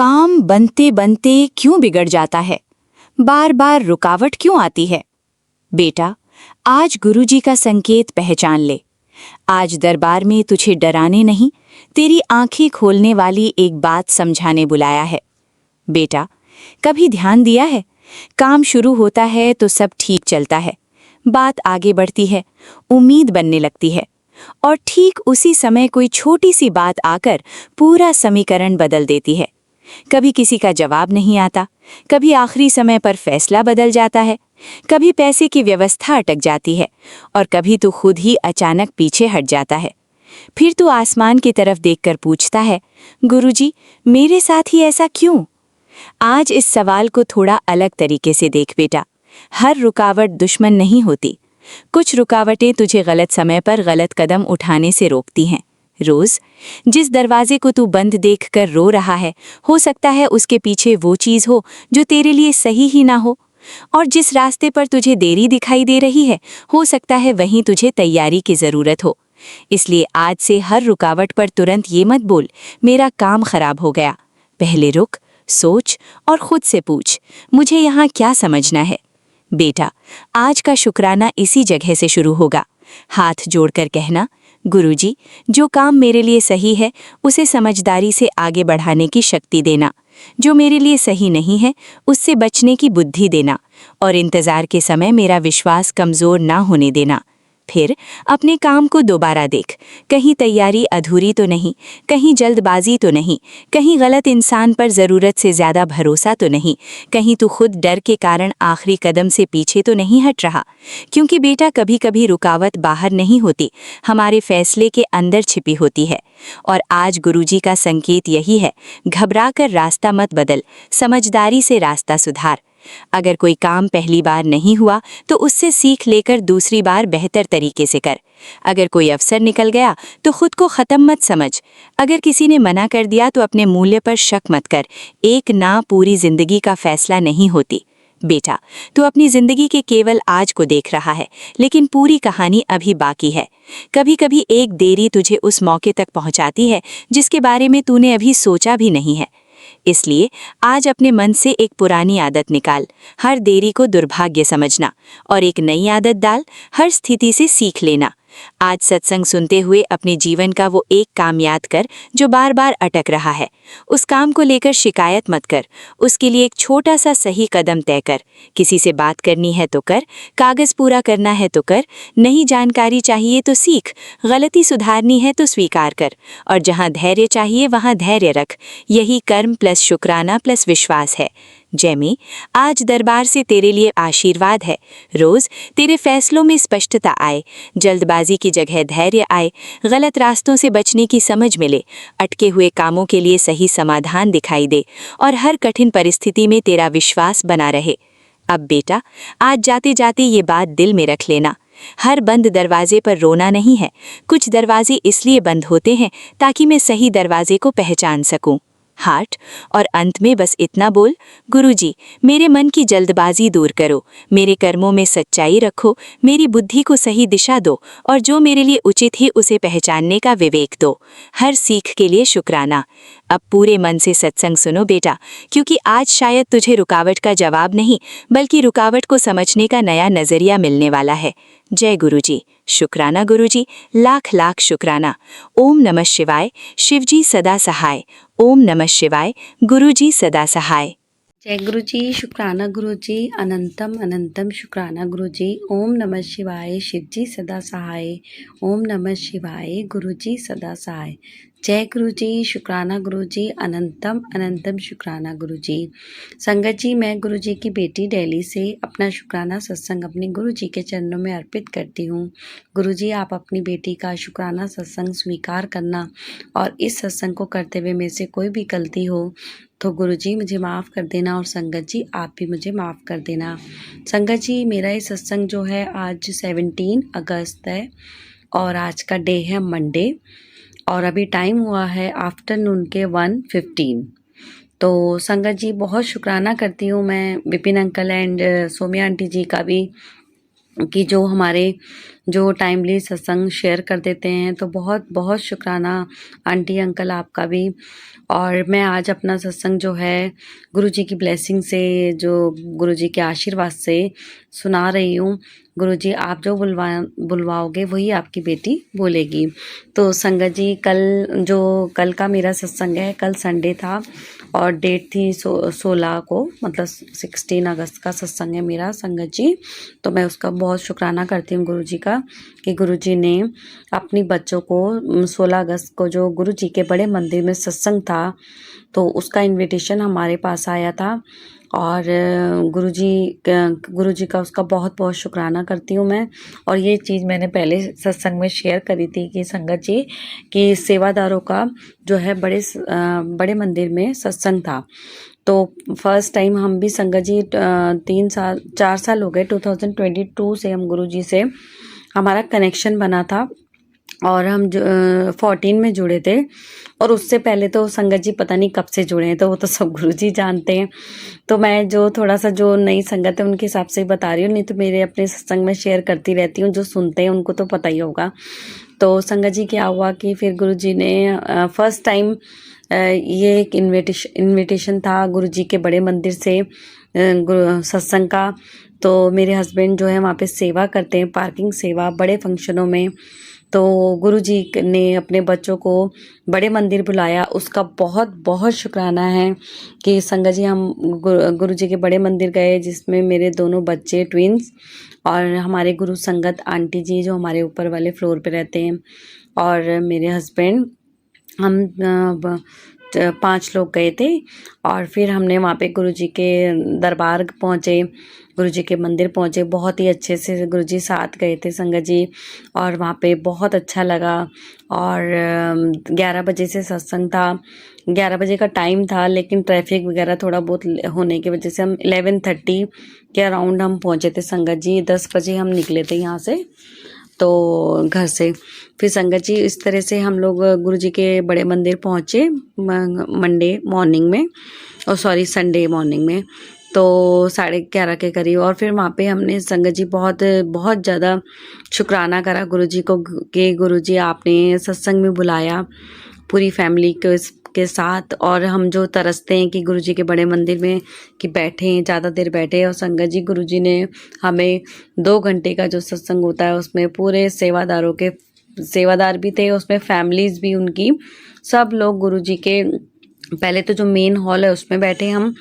काम बनते बनते क्यों बिगड़ जाता है? बार बार रुकावट क्यों आती है? बेटा, आज गुरुजी का संकेत पहचान ले। आज दरबार में तुझे डराने नहीं, तेरी आंखें खोलने वाली एक बात समझाने बुलाया है। बेटा, कभी ध्यान दिया है, काम शुरू होता है तो सब ठीक चलता है, बात आगे बढ़ती है, उम्मीद बनने लगती है, और ठीक उसी समय कोई छोटी सी बात आकर पूरा समीकरण बदल देती है। कभी किसी का जवाब नहीं आता, कभी आखिरी समय पर फैसला बदल जाता है, कभी पैसे की व्यवस्था अटक जाती है, और कभी तो खुद ही अचानक पीछे हट जाता है। फिर तू आसमान की तरफ देखकर पूछता है, गुरुजी, मेरे साथ ही ऐसा क्यों? आज इस सवाल को थोड़ा अलग तरीके से देख बेटा। हर रुकावट दुश्मन नहीं होती। कुछ रुकावटें तुझे गलत समय पर गलत कदम उठाने से रोकती हैं। रोज जिस दरवाजे को तू बंद देखकर रो रहा है, हो सकता है उसके पीछे वो चीज हो जो तेरे लिए सही ही ना हो। और जिस रास्ते पर तुझे देरी दिखाई दे रही है, हो सकता है वहीं तुझे तैयारी की जरूरत हो। इसलिए आज से हर रुकावट पर तुरंत ये मत बोल, मेरा काम खराब हो गया। पहले रुक, सोच और खुद से पूछ, मुझे यहाँ क्या समझना है? बेटा, आज का शुक्राना इसी जगह से शुरू होगा। हाथ जोड़कर कहना, गुरुजी, जो काम मेरे लिए सही है उसे समझदारी से आगे बढ़ाने की शक्ति देना, जो मेरे लिए सही नहीं है उससे बचने की बुद्धि देना, और इंतजार के समय मेरा विश्वास कमजोर ना होने देना। फिर अपने काम को दोबारा देख, कहीं तैयारी अधूरी तो नहीं, कहीं जल्दबाजी तो नहीं, कहीं गलत इंसान पर ज़रूरत से ज़्यादा भरोसा तो नहीं, कहीं तू खुद डर के कारण आखिरी कदम से पीछे तो नहीं हट रहा। क्योंकि बेटा, कभी कभी रुकावट बाहर नहीं होती, हमारे फैसले के अंदर छिपी होती है। और आज गुरुजी का संकेत यही है, घबरा कर रास्ता मत बदल, समझदारी से रास्ता सुधार। अगर कोई काम पहली बार नहीं हुआ तो उससे सीख लेकर दूसरी बार बेहतर तरीके से कर। अगर कोई अवसर निकल गया तो खुद को ख़त्म मत समझ। अगर किसी ने मना कर दिया तो अपने मूल्य पर शक मत कर। एक ना पूरी जिंदगी का फैसला नहीं होती। बेटा, तू अपनी जिंदगी के केवल आज को देख रहा है, लेकिन पूरी कहानी अभी बाकी है। कभी कभी एक देरी तुझे उस मौके तक पहुंचाती है जिसके बारे में तूने अभी सोचा भी नहीं है। इसलिए आज अपने मन से एक पुरानी आदत निकाल, हर देरी को दुर्भाग्य समझना, और एक नई आदत डाल, हर स्थिति से सीख लेना। आज सत्संग सुनते हुए अपने जीवन का वो एक काम याद कर जो बार बार अटक रहा है। उस काम को लेकर शिकायत मत कर, उसके लिए एक छोटा सा सही कदम तय कर। किसी से बात करनी है तो कर, कागज पूरा करना है तो कर, नई जानकारी चाहिए तो सीख, गलती सुधारनी है तो स्वीकार कर, और जहाँ धैर्य चाहिए वहाँ धैर्य रख। यही कर्म प्लस शुक्राना प्लस विश्वास है। जैमी, आज दरबार से तेरे लिए आशीर्वाद है। रोज तेरे फैसलों में स्पष्टता आए, जल्दबाजी की जगह धैर्य आए, गलत रास्तों से बचने की समझ मिले, अटके हुए कामों के लिए सही समाधान दिखाई दे, और हर कठिन परिस्थिति में तेरा विश्वास बना रहे। अब बेटा, आज जाते जाते ये बात दिल में रख लेना, हर बंद दरवाजे पर रोना नहीं है। कुछ दरवाजे इसलिए बंद होते हैं ताकि मैं सही दरवाजे को पहचान सकूं। हार्ट, और अंत में बस इतना बोल, गुरुजी, मेरे मन की जल्दबाजी दूर करो, मेरे कर्मों में सच्चाई रखो, मेरी बुद्धि को सही दिशा दो, और जो मेरे लिए उचित ही उसे पहचानने का विवेक दो। हर सीख के लिए शुक्राना। अब पूरे मन से सत्संग सुनो बेटा, क्योंकि आज शायद तुझे रुकावट का जवाब नहीं, बल्कि रुकावट को समझने का नया नजरिया मिलने वाला है। जय गुरुजी। शुक्राना गुरुजी, लाख लाख शुक्राना। ओम नमः शिवाय। शिवजी सदा सहाय। ओम नमः शिवाय। गुरुजी सदा सहाय। जय गुरुजी। शुक्राना गुरुजी, अनंतम अनंतम शुक्राना गुरुजी। ओम नमः शिवाय। शिवजी सदा सहाय। ओम नमः शिवाय। गुरुजी सदा सहाय। जय गुरुजी। शुक्राना गुरुजी, अनंतम अनंतम शुक्राना गुरुजी। संगत जी, मैं गुरुजी की बेटी दिल्ली से अपना शुक्राना सत्संग अपने गुरुजी के चरणों में अर्पित करती हूँ। गुरुजी, आप अपनी बेटी का शुक्राना सत्संग स्वीकार करना, और इस सत्संग को करते हुए मेरे से कोई भी गलती हो तो गुरुजी मुझे माफ़ कर देना, और संगत जी आप भी मुझे माफ़ कर देना। संगत जी, मेरा ये सत्संग जो है आज 17 अगस्त है, और आज का डे है मंडे, और अभी टाइम हुआ है आफ्टरनून के 1:15। तो संगत जी, बहुत शुक्राना करती हूँ मैं Vipin uncle and Somya aunty ji का भी, कि जो हमारे जो टाइमली सत्संग शेयर कर देते हैं। तो बहुत बहुत शुक्राना आंटी अंकल आपका भी। और मैं आज अपना सत्संग जो है गुरुजी की ब्लेसिंग से, जो गुरुजी के आशीर्वाद से सुना रही हूँ। गुरुजी आप जो बुलवाओगे वही आपकी बेटी बोलेगी। तो संगत जी, कल का मेरा सत्संग है, कल संडे था और डेट थी 16 को, मतलब 16 अगस्त का सत्संग है मेरा संगत जी। तो मैं उसका बहुत शुक्राना करती हूँ गुरुजी का कि गुरुजी ने अपनी बच्चों को 16 अगस्त को जो गुरुजी के बड़े मंदिर में सत्संग था, तो उसका इनविटेशन हमारे पास आया था। और गुरुजी का उसका बहुत बहुत शुक्राना करती हूँ मैं। और ये चीज़ मैंने पहले सत्संग में शेयर करी थी कि संगत जी कि सेवादारों का जो है बड़े मंदिर में सत्संग था। तो फर्स्ट टाइम हम भी संगत जी 4 साल हो गए, 2022 से हम गुरुजी से हमारा कनेक्शन बना था और हम 14 में जुड़े थे। और उससे पहले तो संगत जी पता नहीं कब से जुड़े हैं, तो वो तो सब गुरुजी जानते हैं। तो मैं जो थोड़ा सा जो नई संगत है उनके हिसाब से बता रही हूँ, नहीं तो मेरे अपने सत्संग में शेयर करती रहती हूँ, जो सुनते हैं उनको तो पता ही होगा। तो संगत जी क्या हुआ कि फिर गुरुजी ने फर्स्ट टाइम ये एक इनविटेशन था गुरुजी के बड़े मंदिर से सत्संग का। तो मेरे हस्बैंड जो है वहाँ पे सेवा करते हैं, पार्किंग सेवा बड़े फंक्शनों में। तो गुरुजी ने अपने बच्चों को बड़े मंदिर बुलाया, उसका बहुत बहुत शुक्राना है कि संगत जी हम गुरुजी के बड़े मंदिर गए, जिसमें मेरे दोनों बच्चे ट्विंस और हमारे गुरु संगत आंटी जी जो हमारे ऊपर वाले फ्लोर पे रहते हैं और मेरे हस्बैंड, हम 5 लोग गए थे। और फिर हमने वहाँ पे गुरुजी के दरबार पहुँचे, गुरुजी के मंदिर पहुँचे। बहुत ही अच्छे से गुरुजी साथ गए थे संगत जी, और वहाँ पे बहुत अच्छा लगा। और 11 बजे से सत्संग था, 11 बजे का टाइम था, लेकिन ट्रैफिक वगैरह थोड़ा बहुत होने की वजह से हम 11:30 के अराउंड हम पहुँचे थे संगत जी। 10 बजे हम निकले थे यहाँ से, तो घर से। फिर संगत जी इस तरह से हम लोग गुरुजी के बड़े मंदिर पहुँचे मंडे मॉर्निंग में, और सॉरी संडे मॉर्निंग में, तो 11:30 के करीब। और फिर वहाँ पे हमने संगत जी बहुत बहुत ज़्यादा शुक्राना करा गुरुजी को कि गुरुजी आपने सत्संग में बुलाया पूरी फैमिली के साथ। और हम जो तरसते हैं कि गुरुजी के बड़े मंदिर में कि बैठें, ज़्यादा देर बैठे। और संगत जी गुरुजी ने हमें 2 घंटे का जो सत्संग होता है उसमें पूरे सेवादार भी थे, उसमें फैमिलीज भी उनकी, सब लोग गुरुजी के पहले तो जो मेन हॉल है उसमें बैठे हम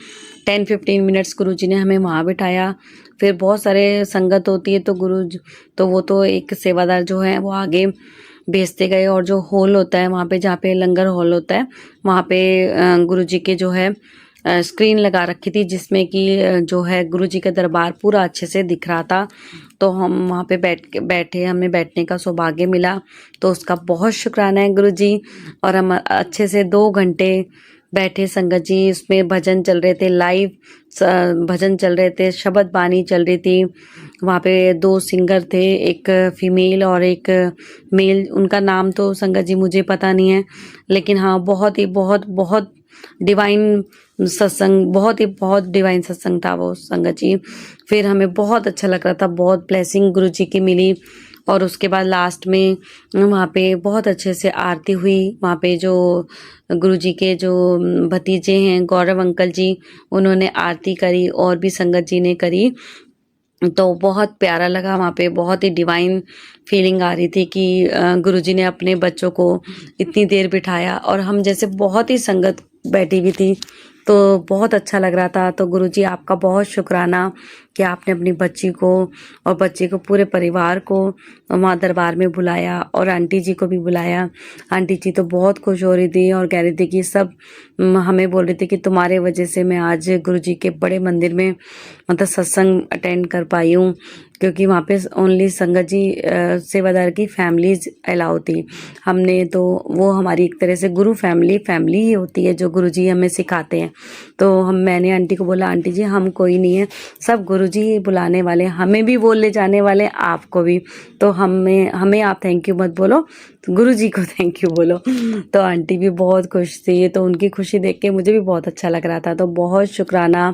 10-15 मिनट्स। गुरुजी ने हमें वहाँ बिठाया। फिर बहुत सारे संगत होती है तो वो तो एक सेवादार जो है वो आगे भेजते गए। और जो हॉल होता है वहाँ पे, जहाँ पे लंगर हॉल होता है, वहाँ पे गुरुजी के जो है स्क्रीन लगा रखी थी, जिसमें कि जो है गुरुजी का दरबार पूरा अच्छे से दिख रहा था। तो हम वहाँ पे बैठे, हमें बैठने का सौभाग्य मिला, तो उसका बहुत शुक्राना है गुरुजी। और हम अच्छे से 2 घंटे बैठे संगत जी। उसमें भजन चल रहे थे, लाइव भजन चल रहे थे, शब्द बानी चल रही थी। वहाँ पे 2 सिंगर थे, एक फीमेल और एक मेल। उनका नाम तो संगत जी मुझे पता नहीं है, लेकिन हाँ बहुत डिवाइन सत्संग, बहुत डिवाइन सत्संग था वो संगत जी। फिर हमें बहुत अच्छा लग रहा था, बहुत ब्लेसिंग गुरुजी की मिली। और उसके बाद लास्ट में वहाँ पे बहुत अच्छे से आरती हुई। वहाँ पे जो गुरुजी के जो भतीजे हैं गौरव अंकल जी, उन्होंने आरती करी और भी संगत जी ने करी। तो बहुत प्यारा लगा, वहाँ पे बहुत ही डिवाइन फीलिंग आ रही थी कि गुरुजी ने अपने बच्चों को इतनी देर बिठाया, और हम जैसे बहुत ही संगत बैठी हुई थी, तो बहुत अच्छा लग रहा था। तो गुरुजी आपका बहुत शुक्राना कि आपने अपनी बच्ची को और बच्चे को, पूरे परिवार को वहाँ दरबार में बुलाया, और आंटी जी को भी बुलाया। आंटी जी तो बहुत खुश हो रही थी और कह रही थी कि सब हमें बोल रही थी कि तुम्हारे वजह से मैं आज गुरुजी के बड़े मंदिर में मतलब सत्संग अटेंड कर पाई हूँ, क्योंकि वहाँ पे ओनली संगत जी सेवादार की फैमिलीज अलाउ थी। हमने तो वो हमारी एक तरह से गुरु फैमिली ही होती है जो गुरुजी हमें सिखाते हैं। तो मैंने आंटी को बोला, आंटी जी हम कोई नहीं है, सब गुरुजी गुरुजी ही बुलाने वाले, हमें भी बोल ले जाने वाले, आपको भी। तो हमें आप थैंक यू मत बोलो, तो गुरुजी को थैंक यू बोलो। तो आंटी भी बहुत खुश थी, तो उनकी खुशी देख के मुझे भी बहुत अच्छा लग रहा था। तो बहुत शुक्राना।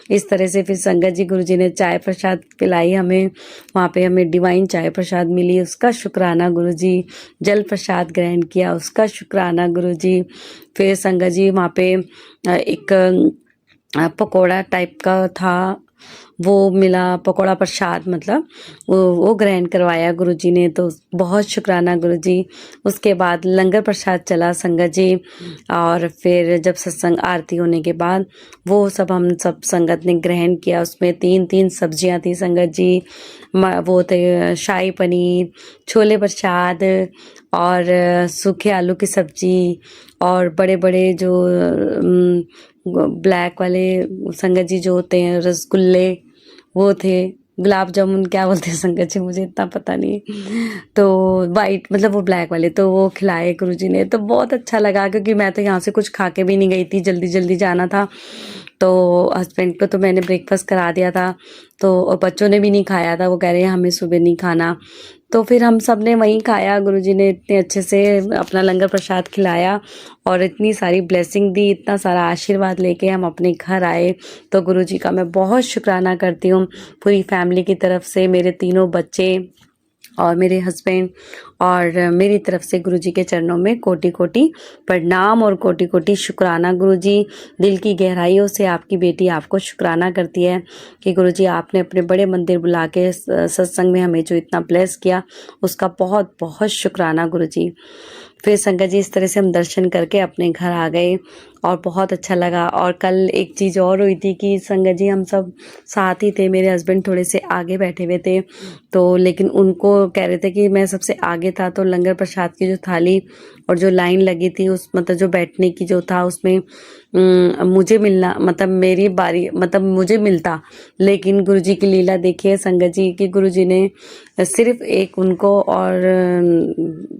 इस तरह से फिर संगत जी गुरुजी ने चाय प्रसाद पिलाई हमें, वहाँ पे हमें डिवाइन चाय प्रसाद मिली, उसका शुक्राना गुरुजी। जल प्रसाद ग्रहण किया, उसका शुक्राना गुरुजी। फिर संगत जी वहाँ पे एक पकोड़ा टाइप का था, वो मिला, पकोड़ा प्रसाद मतलब वो ग्रहण करवाया गुरुजी ने, तो बहुत शुक्राना गुरुजी। उसके बाद लंगर प्रसाद चला संगत जी, और फिर जब सत्संग आरती होने के बाद वो सब हम सब संगत ने ग्रहण किया। उसमें 3-3 सब्जियां थी संगत जी, वो थे शाही पनीर, छोले प्रसाद और सूखे आलू की सब्जी, और बड़े बड़े जो ब्लैक वाले संगत जी जो होते हैं रसगुल्ले वो थे, गुलाब जामुन क्या बोलते हैं संगत जी, मुझे इतना पता नहीं। तो वाइट मतलब वो ब्लैक वाले, तो वो खिलाए गुरुजी ने, तो बहुत अच्छा लगा, क्योंकि मैं तो यहाँ से कुछ खा के भी नहीं गई थी, जल्दी जल्दी जाना था। तो हस्बैंड को तो मैंने ब्रेकफास्ट करा दिया था, तो और बच्चों ने भी नहीं खाया था, वो कह रहे हैं हमें सुबह नहीं खाना। तो फिर हम सब ने वहीं खाया, गुरुजी ने इतने अच्छे से अपना लंगर प्रसाद खिलाया और इतनी सारी ब्लेसिंग दी, इतना सारा आशीर्वाद लेके हम अपने घर आए। तो गुरुजी का मैं बहुत शुक्राना करती हूँ पूरी फैमिली की तरफ से, मेरे तीनों बच्चे और मेरे हस्बैंड और मेरी तरफ से गुरुजी के चरणों में कोटि कोटि प्रणाम और कोटि कोटि शुक्राना गुरुजी। दिल की गहराइयों से आपकी बेटी आपको शुक्राना करती है कि गुरुजी आपने अपने बड़े मंदिर बुला के सत्संग में हमें जो इतना ब्लेस किया, उसका बहुत बहुत शुक्राना गुरुजी। फिर संगत जी इस तरह से हम दर्शन करके अपने घर आ गए और बहुत अच्छा लगा। और कल एक चीज़ और हुई थी कि संगत जी हम सब साथ ही थे, मेरे हस्बैंड थोड़े से आगे बैठे हुए थे, तो लेकिन उनको कह रहे थे कि मैं सबसे आगे था, तो लंगर प्रसाद की जो थाली और जो लाइन लगी थी उस मतलब जो बैठने की जो था उसमें मुझे मिलना मतलब मेरी बारी मतलब मुझे मिलता, लेकिन गुरुजी की लीला देखिए संगत जी कि गुरुजी ने सिर्फ एक उनको और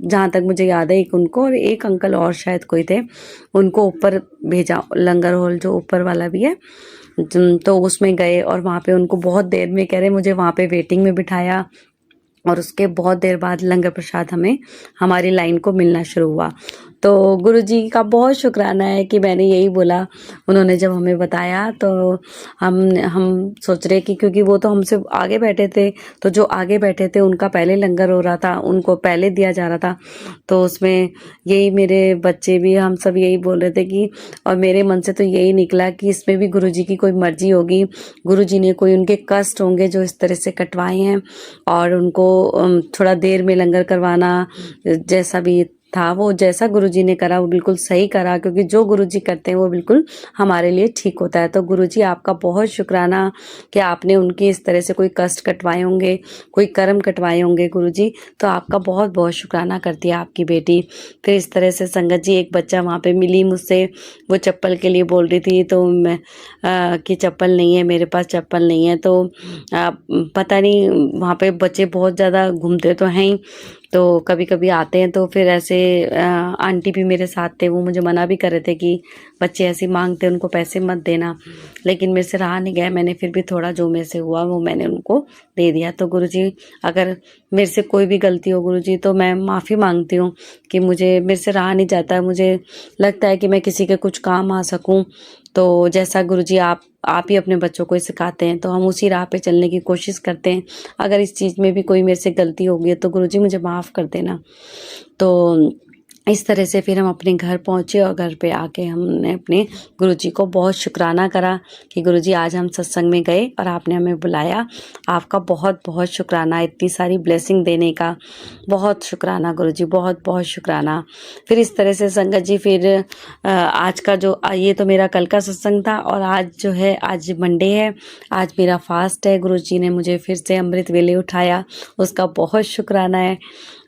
जहाँ तक मुझे याद है एक उनको और एक अंकल और शायद कोई थे, उनको ऊपर भेजा, लंगर हॉल जो ऊपर वाला भी है तो उसमें गए और वहाँ पे उनको बहुत देर में कह रहे मुझे वहाँ पे वेटिंग में बिठाया, और उसके बहुत देर बाद लंगर प्रसाद हमें हमारी लाइन को मिलना शुरू हुआ। तो गुरुजी का बहुत शुक्राना है कि मैंने यही बोला, उन्होंने जब हमें बताया तो हम सोच रहे कि क्योंकि वो तो हमसे आगे बैठे थे, तो जो आगे बैठे थे उनका पहले लंगर हो रहा था, उनको पहले दिया जा रहा था, तो उसमें यही मेरे बच्चे भी हम सब यही बोल रहे थे कि, और मेरे मन से तो यही निकला कि इसमें भी गुरुजी की कोई मर्जी होगी, गुरुजी ने कोई उनके कष्ट होंगे जो इस तरह से कटवाए हैं, और उनको थोड़ा देर में लंगर करवाना जैसा भी था, वो जैसा गुरुजी ने करा वो बिल्कुल सही करा, क्योंकि जो गुरुजी करते हैं वो बिल्कुल हमारे लिए ठीक होता है। तो गुरुजी आपका बहुत शुक्राना कि आपने उनके इस तरह से कोई कष्ट कटवाए होंगे, कोई कर्म कटवाए होंगे गुरुजी, तो आपका बहुत बहुत शुक्राना करती है आपकी बेटी। फिर इस तरह से संगत जी एक बच्चा वहाँ पे मिली मुझसे, वो चप्पल के लिए बोल रही थी, तो मैं कि चप्पल नहीं है मेरे पास, चप्पल नहीं है, तो पता नहीं वहाँ पे बच्चे बहुत ज़्यादा घूमते तो हैं ही, तो कभी कभी आते हैं, तो फिर ऐसे आंटी भी मेरे साथ थे, वो मुझे मना भी कर रहे थे कि बच्चे ऐसे मांगते उनको पैसे मत देना, लेकिन मेरे से रहा नहीं गया, मैंने फिर भी थोड़ा जो मेरे से हुआ वो मैंने उनको दे दिया। तो गुरुजी अगर मेरे से कोई भी गलती हो गुरुजी तो मैं माफ़ी मांगती हूँ कि मेरे से रहा नहीं जाता है, मुझे लगता है कि मैं किसी के कुछ काम आ सकूँ, तो जैसा गुरुजी आप ही अपने बच्चों को सिखाते हैं तो हम उसी राह पे चलने की कोशिश करते हैं। अगर इस चीज़ में भी कोई मेरे से गलती हो गई है तो गुरुजी मुझे माफ़ कर देना। तो इस तरह से फिर हम अपने घर पहुँचे और घर पे आके हमने अपने गुरुजी को बहुत शुक्राना करा कि गुरुजी आज हम सत्संग में गए और आपने हमें बुलाया, आपका बहुत बहुत शुक्राना, इतनी सारी ब्लेसिंग देने का बहुत शुक्राना गुरुजी, बहुत बहुत शुक्राना। फिर इस तरह से संगत जी फिर आज का जो ये तो मेरा कल का सत्संग था, और आज जो है आज मंडे है, आज मेरा फास्ट है, गुरुजी ने मुझे फिर से अमृत वेले उठाया, उसका बहुत शुक्राना है।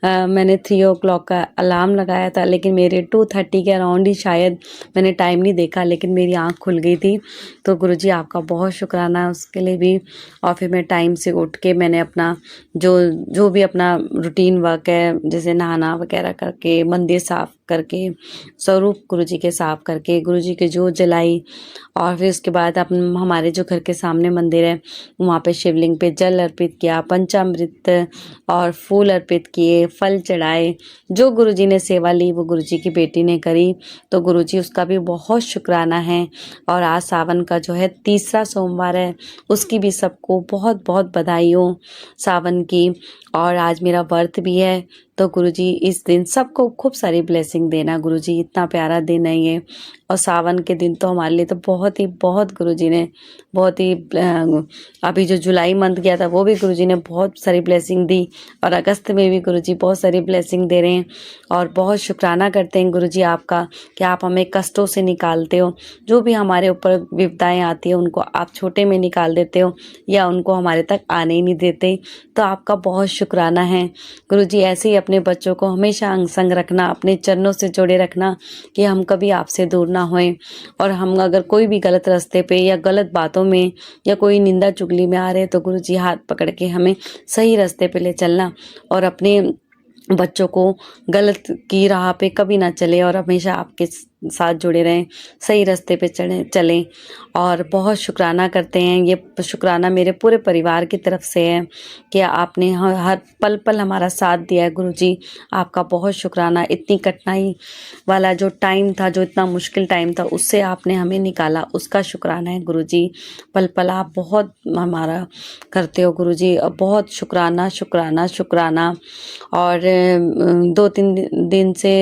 मैंने 3 o'clock का अलार्म लगाया लगाया था, लेकिन मेरे 2:30 के अराउंड ही शायद मैंने टाइम नहीं देखा, लेकिन मेरी आँख खुल गई थी। तो गुरुजी आपका बहुत शुक्राना है उसके लिए भी। और फिर मैं टाइम से उठ के मैंने अपना जो भी अपना रूटीन वर्क है, जैसे नहाना वगैरह करके, मंदिर साफ़ करके, स्वरूप गुरुजी के साफ़ करके, गुरुजी की जोत जलाई। और फिर उसके बाद हमारे जो घर के सामने मंदिर है, वहाँ पे शिवलिंग पे जल अर्पित किया, पंचामृत और फूल अर्पित किए, फल चढ़ाए। जो गुरुजी ने सेवा ली वो गुरुजी की बेटी ने करी, तो गुरुजी उसका भी बहुत शुक्राना है। और आज सावन का जो है 3रा सोमवार है, उसकी भी सबको बहुत बहुत बधाई हो सावन की। और आज मेरा व्रत भी है, तो गुरुजी इस दिन सबको खूब सारी ब्लेसिंग देना। गुरुजी इतना प्यारा दिन है ये, और सावन के दिन तो हमारे लिए तो बहुत गुरुजी ने बहुत ही अभी जो जुलाई मंथ गया था वो भी गुरुजी ने बहुत सारी ब्लेसिंग दी, और अगस्त में भी गुरुजी बहुत सारी ब्लेसिंग दे रहे हैं। और बहुत शुक्राना करते हैं गुरुजी आपका कि आप हमें कष्टों से निकालते हो। जो भी हमारे ऊपर विपदाएं आती है उनको आप छोटे में निकाल देते हो, या उनको हमारे तक आने ही नहीं देते। तो आपका बहुत शुक्राना है गुरुजी। ऐसे ही अपने बच्चों को हमेशा अंग संग रखना, अपने चरणों से जोड़े रखना कि हम कभी आपसे दूर ना होएं। और हम अगर कोई भी गलत रास्ते पे या गलत बातों में या कोई निंदा चुगली में आ रहे हैं, तो गुरुजी हाथ पकड़ के हमें सही रास्ते पे ले चलना, और अपने बच्चों को गलत की राह पे कभी ना चले, और हमेशा आपके साथ जुड़े रहें, सही रास्ते पे चलें। और बहुत शुक्राना करते हैं, ये शुक्राना मेरे पूरे परिवार की तरफ से है कि आपने हर पल पल हमारा साथ दिया है गुरुजी। आपका बहुत शुक्राना। इतनी कठिनाई वाला जो टाइम था, जो इतना मुश्किल टाइम था, उससे आपने हमें निकाला, उसका शुक्राना है गुरुजी। पल पल आप बहुत हमारा करते हो गुरुजी, बहुत शुक्राना शुक्राना शुक्राना। और 2-3 दिन से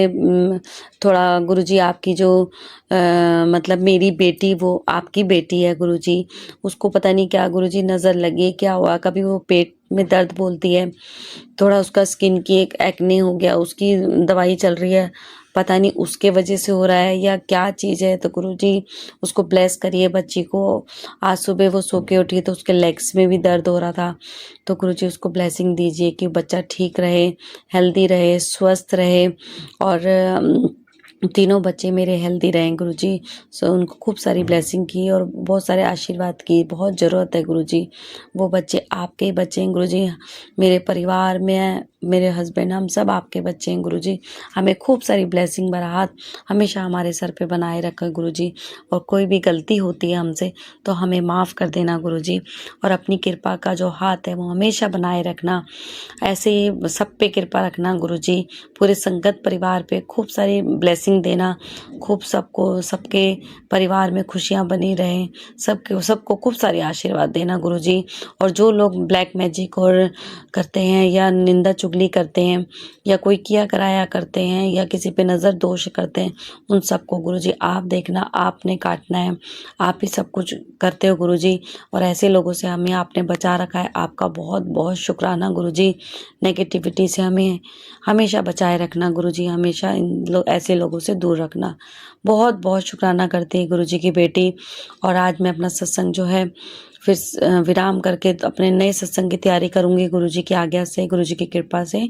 थोड़ा गुरुजी आपकी जो मतलब मेरी बेटी, वो आपकी बेटी है गुरुजी, उसको पता नहीं क्या गुरुजी नज़र लगी, क्या हुआ, कभी वो पेट में दर्द बोलती है, थोड़ा उसका स्किन की एक एक्ने हो गया, उसकी दवाई चल रही है, पता नहीं उसके वजह से हो रहा है या क्या चीज़ है। तो गुरुजी उसको ब्लेस करिए बच्ची को। आज सुबह वो सो के उठी तो उसके लेग्स में भी दर्द हो रहा था, तो गुरुजी उसको ब्लेसिंग दीजिए कि बच्चा ठीक रहे, हेल्दी रहे, स्वस्थ रहे, और तीनों बच्चे मेरे हेल्दी रहें गुरुजी। सो उनको खूब सारी ब्लेसिंग की और बहुत सारे आशीर्वाद की बहुत ज़रूरत है गुरुजी। वो बच्चे आपके ही बच्चे हैं गुरुजी, मेरे परिवार में मेरे हस्बैंड, हम सब आपके बच्चे हैं गुरुजी। हमें खूब सारी ब्लेसिंग भरा हाथ हमेशा हमारे सर पे बनाए रखा गुरुजी। और कोई भी गलती होती है हमसे तो हमें माफ़ कर देना गुरुजी, और अपनी कृपा का जो हाथ है वो हमेशा बनाए रखना। ऐसे ही सब पे कृपा रखना गुरुजी। पूरे संगत परिवार पे खूब सारी ब्लेसिंग देना, खूब सबको, सबके परिवार में खुशियाँ बनी रहें, सबको खूब सारे आशीर्वाद देना गुरुजी। और जो लोग ब्लैक मैजिक और करते हैं या निंदा चुगली करते हैं या कोई किया कराया करते हैं या किसी पे नज़र दोष करते हैं, उन सबको गुरुजी आप देखना, आपने काटना है, आप ही सब कुछ करते हो गुरुजी। और ऐसे लोगों से हमें आपने बचा रखा है, आपका बहुत बहुत शुक्राना गुरुजी। नेगेटिविटी से हमें हमेशा बचाए रखना गुरुजी, हमेशा ऐसे लोगों से दूर रखना। बहुत बहुत शुक्राना करते हैं गुरुजी की बेटी। और आज मैं अपना सत्संग जो है फिर विराम करके अपने नए सत्संग की तैयारी करूँगी गुरुजी की आज्ञा से, गुरुजी की कृपा से।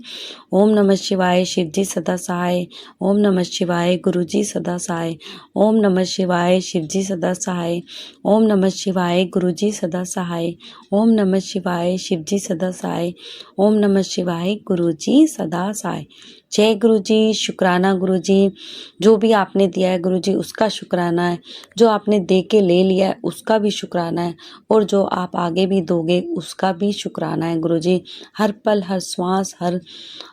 ओम नमः शिवाय, शिव जी सदा सहाय। ओम नमः शिवाय, गुरुजी सदा सहाय। ओम नमः शिवाय, शिव जी सदा सहाय। ओम नमः शिवाय, गुरुजी सदा सहाय। ओम नमः शिवाय, शिव जी सदा सहाय। ओम नमः शिवाय, गुरुजी सदा सहाय। जय गुरुजी। शुक्राना गुरुजी, जो भी आपने दिया है गुरुजी उसका शुक्राना है, जो आपने दे के ले लिया है उसका भी शुक्राना है, और जो आप आगे भी दोगे उसका भी शुक्राना है गुरुजी। हर पल, हर श्वास, हर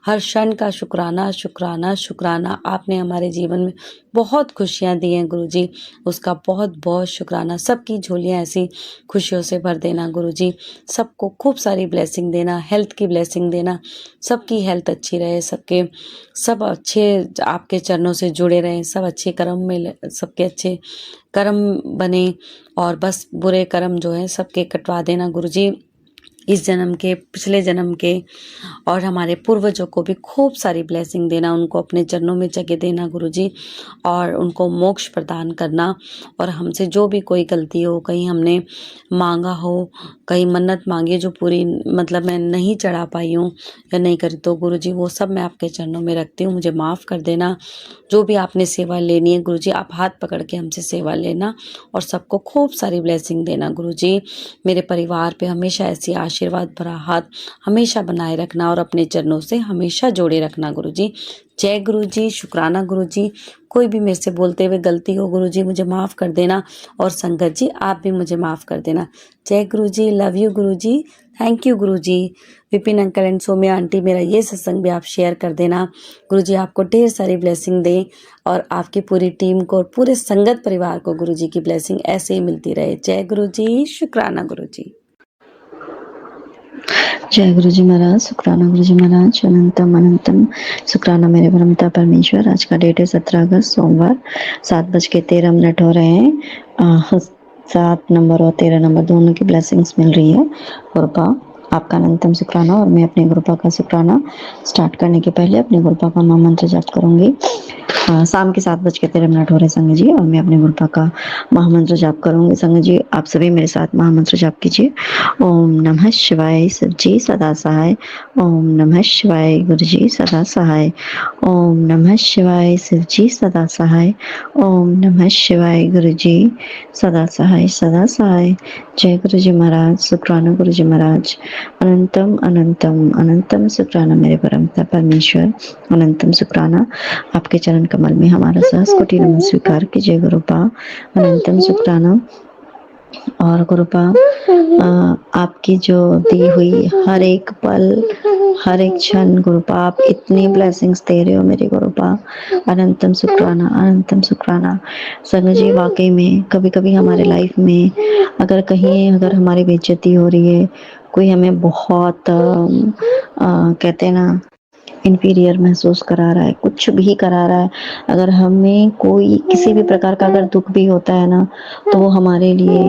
क्षण का शुक्राना शुक्राना शुक्राना। आपने हमारे जीवन में बहुत खुशियाँ दी हैं गुरुजी, उसका बहुत बहुत शुक्राना। सबकी झोलियाँ ऐसी खुशियों से भर देना गुरुजी। सबको खूब सारी ब्लेसिंग देना, हेल्थ की ब्लेसिंग देना, सबकी हेल्थ अच्छी रहे, सब अच्छे आपके चरणों से जुड़े रहें, सब अच्छे कर्म में सबके अच्छे कर्म बने, और बस बुरे कर्म जो है सबके कटवा देना गुरुजी। इस जन्म के, पिछले जन्म के, और हमारे पूर्वजों को भी खूब सारी ब्लेसिंग देना, उनको अपने चरणों में जगह देना गुरुजी, और उनको मोक्ष प्रदान करना। और हमसे जो भी कोई गलती हो, कहीं हमने मांगा हो, कहीं मन्नत मांगी जो पूरी मतलब मैं नहीं चढ़ा पाई हूँ या नहीं करी, तो गुरुजी वो सब मैं आपके चरणों में रखती हूँ, मुझे माफ़ कर देना। जो भी आपने सेवा लेनी है गुरुजी, आप हाथ पकड़ के हमसे सेवा लेना और सबको खूब सारी ब्लेसिंग देना गुरुजी। मेरे परिवार पे हमेशा ऐसी आशीर्वाद भरा हाथ हमेशा बनाए रखना और अपने चरणों से हमेशा जोड़े रखना गुरुजी। जय गुरुजी, शुक्राना गुरुजी। कोई भी मेरे से बोलते हुए गलती हो गुरुजी मुझे माफ़ कर देना, और संगत जी आप भी मुझे माफ़ कर देना। जय Guruji, love you Guruji, thank you Guruji. Vipin uncle and Somya aunty, मेरा ये सत्संग भी आप शेयर कर देना। गुरुजी आपको ढेर सारी ब्लेसिंग दें, और आपकी पूरी टीम को और पूरे संगत परिवार को गुरुजी की ब्लेसिंग ऐसे ही मिलती रहे। जय गुरुजी, शुक्राना गुरुजी। जय गुरु जी महाराज, शुक्राना गुरु जी महाराज, अनंतम अनंतम शुक्राना मेरे परमपिता परमेश्वर। आज का डेट है 17 अगस्त सोमवार, 7:13 हो रहे हैं। 7 नंबर और 13 नंबर दोनों की ब्लेसिंग्स मिल रही है। गुरुपा आपका अनंतम शुक्राना, और मैं अपने गुरुपा का शुक्राना स्टार्ट करने के पहले अपने गुरुपा का महामंत्र जाप करूंगी। शाम के 7:13 हो रहे संग जी, और मैं अपने गुरुपा का महामंत्र जाप करूंगी। संग जी आप सभी मेरे साथ महामंत्र जाप कीजिए। ओम नमः शिवाय शिव जी सदा सहाय। ओम नमः शिवाय गुरु जी सदा सहाय। ओम नमः शिवाय शिव जी सदा सहाय। ओम नमः शिवाय गुरु जी सदा सहाय सदा सहाय। जय गुरु जी महाराज, शुक्राना गुरु जी महाराज। अनंतम अनंतम अनंतम शुक्राना मेरे परमपिता परमेश्वर। अनंतम शुक्राना, आपके चरण कमल में हमारा सहस्र कोटि नमन स्वीकार कीजिए गुरुपा। अनंतम शुक्राना। और गुरुपा आपकी जो दी हुई हर एक पल, हर एक क्षण गुरुपा आप इतनी ब्लेसिंग्स दे रहे हो मेरे गुरुपा। अनंतम शुक्राना, अनंतम शुक्राना। संग जी वाकई में कभी कभी हमारे लाइफ में अगर हमारी बेइज्जती हो रही है, कोई हमें बहुत कहते हैं ना इंफीरियर महसूस करा रहा है, कुछ भी करा रहा है, अगर हमें कोई किसी भी प्रकार का अगर दुख भी होता है ना, तो वो हमारे लिए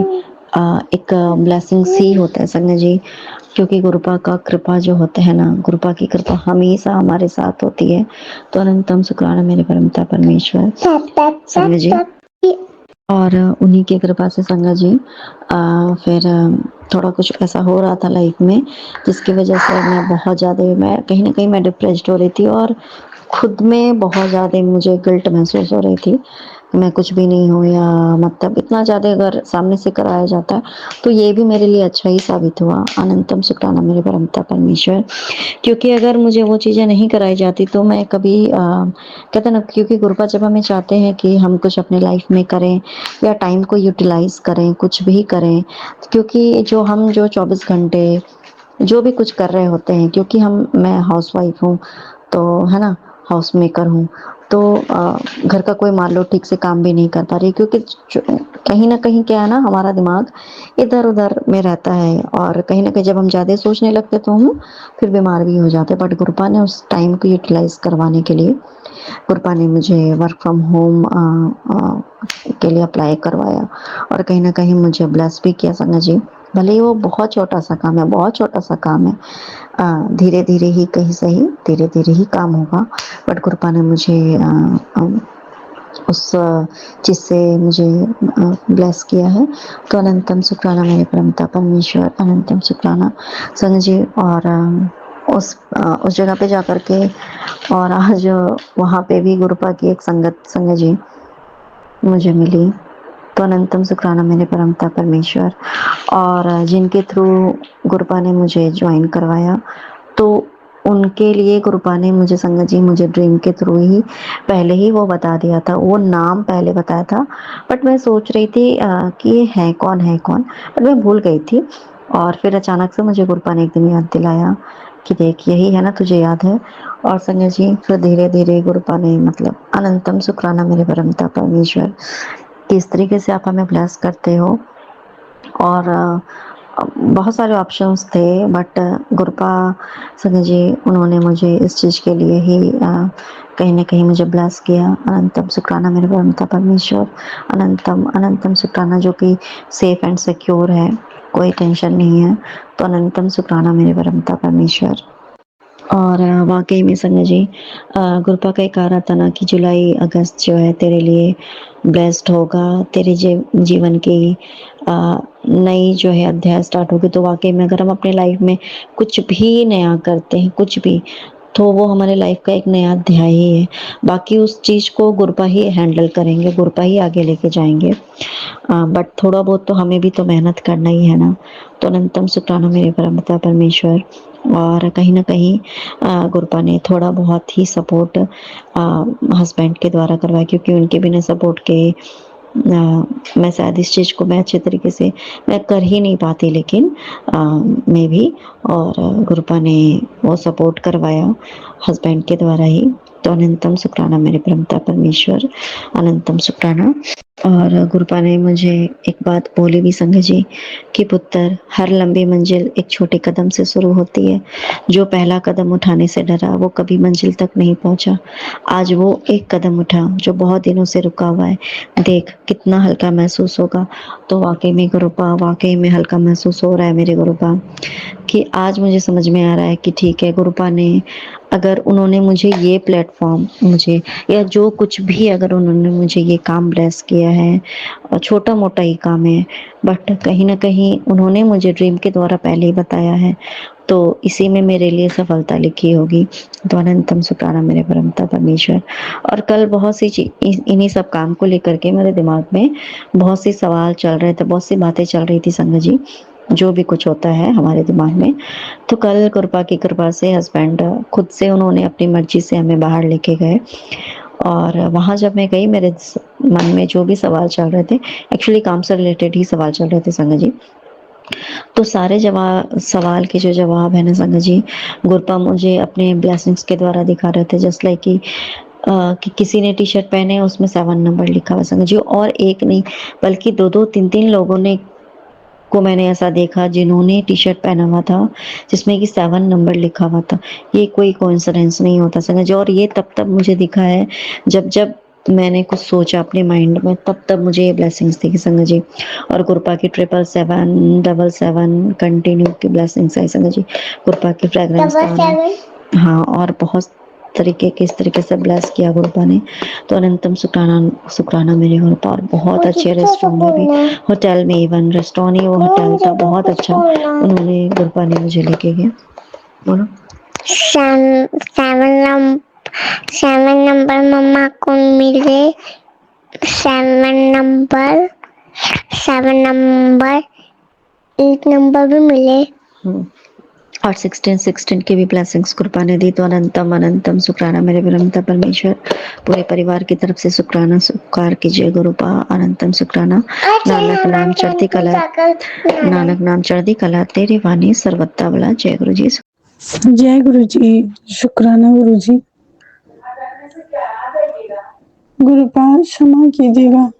एक ब्लेसिंग सी होता है संग जी। क्योंकि गुरुपा का कृपा जो होता है ना, गुरुपा की कृपा हमेशा हमारे साथ होती है। तो अनंतम शुक्राना मेरे परमपिता परमेश्वर संग जी। और उन्हीं की कृपा से संगत जी फिर थोड़ा कुछ ऐसा हो रहा था लाइफ में, जिसकी वजह से मैं बहुत ज़्यादा मैं कहीं ना कहीं मैं डिप्रेस्ड हो रही थी, और खुद में बहुत ज़्यादा मुझे गिल्ट महसूस हो रही थी कि मैं कुछ भी नहीं हूँ, या मतलब इतना ज़्यादा अगर सामने से कराया जाता है तो ये भी मेरे लिए अच्छा ही साबित हुआ। अनंतम शुक्राना मेरे परमपिता परमेश्वर। क्योंकि अगर मुझे वो चीज़ें नहीं कराई जाती तो मैं कभी कहते ना, क्योंकि गुरुपा जब हमें चाहते हैं कि हम कुछ अपने लाइफ में करें या टाइम को यूटिलाइज करें, कुछ भी करें, क्योंकि जो 24 घंटे जो भी कुछ कर रहे होते हैं, क्योंकि मैं हाउसवाइफ हूँ, तो है ना, हाउस मेकर हूँ, तो घर का कोई मान लो ठीक से काम भी नहीं कर पा रही, क्योंकि कहीं ना कहीं क्या है ना, हमारा दिमाग इधर उधर में रहता है, और कहीं ना कहीं जब हम ज़्यादा सोचने लगते तो हम फिर बीमार भी हो जाते। बट गुरुपा ने उस टाइम को यूटिलाइज करवाने के लिए गुरुपा ने मुझे वर्क फ्रॉम होम के लिए अप्लाई करवाया, और कहीं ना कहीं मुझे ब्लेस भी किया संगत जी। भले ही वो बहुत छोटा सा काम है, बहुत छोटा सा काम है, धीरे धीरे ही कहीं सही, धीरे धीरे ही काम होगा, बट कृपा ने मुझे उस चीज़ से मुझे ब्लेस किया है। तो अनंतम शुक्राना मेरे परमपिता परमेश्वर, अनंतम शुक्राना संग जी। और उस जगह पे जा कर के, और आज वहाँ पे भी गुरुपा की एक संगत जी मुझे मिली। तो अनंतम शुक्राना मेरे परमपिता परमेश्वर। और जिनके थ्रू गुरुपा ने मुझे ज्वाइन करवाया, तो उनके लिए गुरुपा ने मुझे संगत जी मुझे ड्रीम के थ्रू ही पहले ही वो बता दिया था, वो नाम पहले बताया था, बट मैं सोच रही थी कि ये है कौन, बट मैं भूल गई थी। और फिर अचानक से मुझे गुरुपा ने एक दिन याद दिलाया कि देख यही है ना, तुझे याद है। और संगत जी फिर धीरे धीरे गुरुपा ने मतलब अनंतम शुक्राना मेरे परमपिता परमेश्वर, किस तरीके से आप हमें ब्लेस करते हो। और बहुत सारे ऑप्शंस थे, बट गुरुपा संगत जी उन्होंने मुझे इस चीज़ के लिए ही कहीं ना कहीं मुझे ब्लेस किया। अनंतम शुक्राना मेरे परमपिता परमेश्वर। अनंतम अनंतम शुक्राना, जो कि सेफ एंड सिक्योर है। कोई टेंशन नहीं है। तो अनंतम शुक्राना मेरे परमपिता परमेश्वर। और वाक़ई में संजय जी, गुरपा का एक आ रहा था ना कि जुलाई अगस्त जो है तेरे लिए ब्लेस्ड होगा, तेरे जीवन की नई जो है अध्याय स्टार्ट होगी। तो वाक़ई में अगर हम अपने लाइफ में कुछ भी नया करते हैं, कुछ भी, तो वो हमारे लाइफ का एक नया अध्याय ही है। बाकी उस चीज़ को गुरपा ही हैंडल करेंगे, गुरपा ही आगे लेके जाएँगे। बट थोड़ा बहुत तो हमें भी तो मेहनत करना ही है ना। तो अनंतम शुक्राना मेरे परमपिता परमेश्वर। और कहीं न कहीं गुरपा ने थोड़ा बहुत ही सपोर्ट हस्बैंड के द्वारा करवाया, क्योंकि उनके बिना सपोर्ट के मैं शायद इस चीज़ को मैं अच्छे तरीके से मैं कर ही नहीं पाती, लेकिन मैं भी, और गुरपा ने वो सपोर्ट करवाया हस्बैंड के द्वारा ही। तो अनंतम शुक्राना मेरे परमपिता परमेश्वर, अनंतम शुक्राना। और गुरपा ने मुझे एक बात बोली भी संघ जी कि पुत्र, हर लंबी मंजिल एक छोटे कदम से शुरू होती है। जो पहला कदम उठाने से डरा वो कभी मंजिल तक नहीं पहुंचा। आज वो एक कदम उठा जो बहुत दिनों से रुका हुआ है, देख कितना हल्का महसूस होगा। तो वाकई में गुरुपा, वाकई में हल्का महसूस हो रहा है मेरे गुरुपा, कि आज मुझे समझ में आ रहा है कि ठीक है, गुरुपा ने अगर उन्होंने मुझे ये प्लेटफॉर्म, मुझे या जो कुछ भी, अगर उन्होंने मुझे ये काम ब्लेस किया है, और छोटा मोटा ही काम है, बट कहीं ना कहीं उन्होंने मुझे ड्रीम के द्वारा पहले ही बताया है, तो इसी में मेरे लिए सफलता लिखी होगी। तो अनंतम शुक्राना मेरे परमपिता परमेश्वर। और कल बहुत सी इन्हीं सब काम को लेकर के मेरे दिमाग में बहुत से सवाल चल रहे थे, बहुत सी बातें चल रही थी संग जी, जो भी कुछ होता है हमारे दिमाग में। तो कल कृपा की कृपा से हस्बैंड खुद से उन्होंने अपनी मर्जी से हमें बाहर लेके गए। और वहाँ जब मैं गई, मेरे मन में जो भी सवाल चल रहे थे, एक्चुअली काम से रिलेटेड ही सवाल चल रहे थे संग जी, तो सारे सवाल के जो जवाब है ना संग जी, गुरपा मुझे अपने ब्लेसिंग्स के द्वारा दिखा रहे थे। जस्ट लाइक कि किसी ने टी शर्ट पहने, उसमें 7 नंबर लिखा हुआ संग जी, और एक नहीं बल्कि 2-2 3-3 लोगों ने को मैंने ऐसा देखा जिन्होंने टी शर्ट पहना हुआ था जिसमें कि 7 नंबर लिखा हुआ था। ये कोई कोइंसिडेंस नहीं होता संग जी, और ये तब मुझे दिखा है जब जब मैंने कुछ सोचा अपने माइंड में, तब मुझे ये ब्लेसिंग्स दिखी संग जी। और गुरपा की 777 कंटिन्यू की ब्लेसिंग्स आई संग जी। गुरपा की फ्रेग्रेंस हाँ, और बहुत तरीके के इस तरीके से ब्लेस किया गुरपा ने। तो अनंतम शुक्राना मेरे गुरपा। और बहुत अच्छे रेस्टोरेंट में भी, होटल में, इवन रेस्टोरेंट ही वो होटल था, बहुत अच्छा उन्होंने गुरपा ने मुझे लेके गया। बोलो। सेवन नंबर मम्मा को मिले, 7 नंबर, 7 नंबर, 8 नंबर भी मिले। और 16 की भी ब्लेसिंग्स कृपा ने दी। तो अनंतम अनंतम शुक्राना मेरे परमपिता परमेश्वर। पूरे परिवार की तरफ से शुक्राना स्वीकार कीजिए गुरुपा। अनंतम शुक्राना। नानक नाम चढ़ती कला तेरी वाणी सर्वत्ता बला। जय गुरु जी। जय गुरु जी। शुक्राना गुरु जी। गुरुपाल क्षमा कीजिएगा,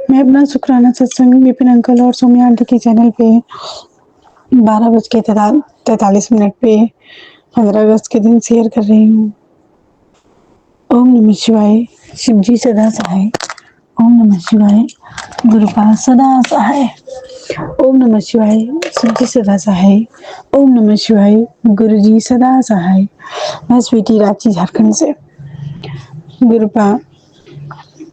मैं अपना शुक्राना सत्संग विपिन अंकल और सौम्या आंटी के चैनल पे 12:43 पे 15 अगस्त के दिन शेयर कर रही हूँ। ओम नमः शिवाय। शिवजी सदा सहाय। ओम नमः शिवाय। गुरुपाल सदा सहाय। ओम नमः शिवाय। शिवजी सदा सहाय। ओम नमः शिवाय। गुरुजी सदा सहाय। मैं स्वीटी, रांची, झारखंड से। गुरुपा